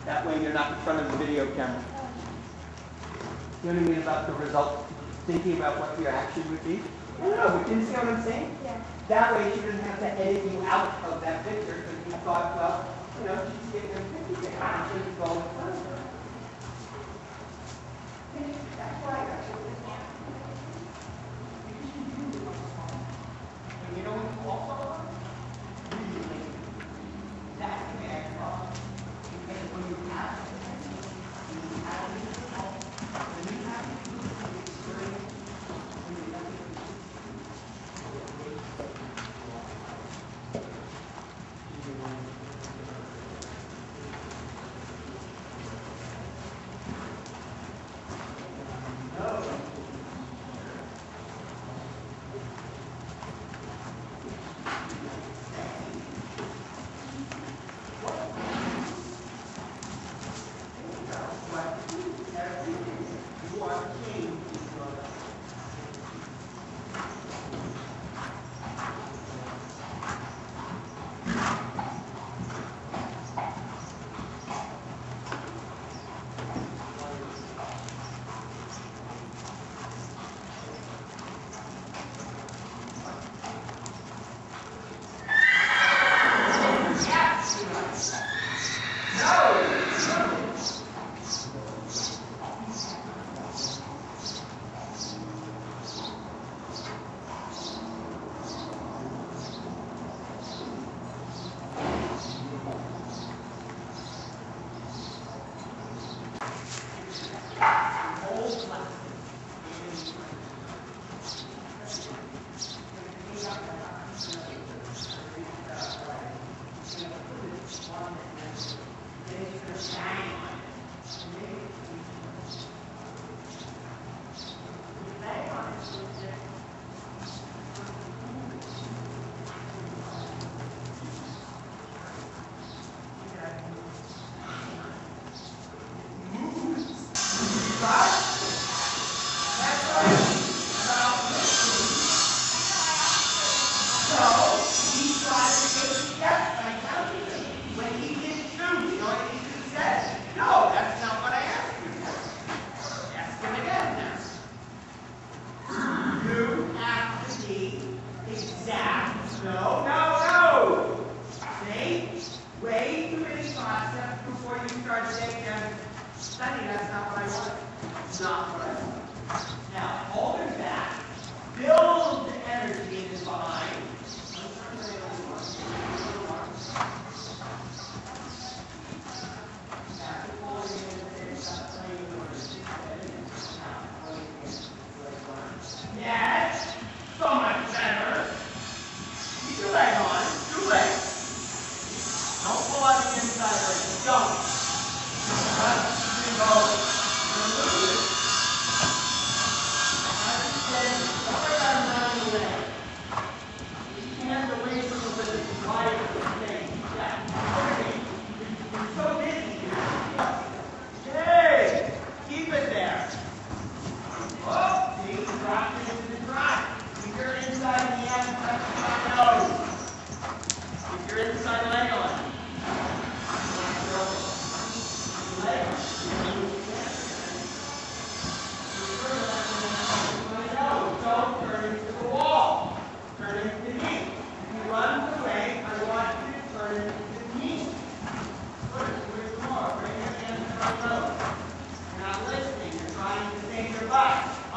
That way you're not in front of the video camera. You know what I mean about the result? Thinking about what your action would be? No, but you see what I'm saying? Yeah. That way she doesn't have to edit you out of that picture because you thought, well, you know, she's getting her picture taken. I'm going to go in front of her. That's why I got you. And you know what you also are? Really. That's the bad problem. Because when you have it, you have it. When you have it, you experience when you have it.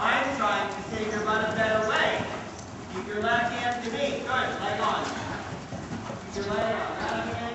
I'm trying to save your butt a better way. Keep your left hand to me. Good. Leg on. Keep your leg on. Right hand.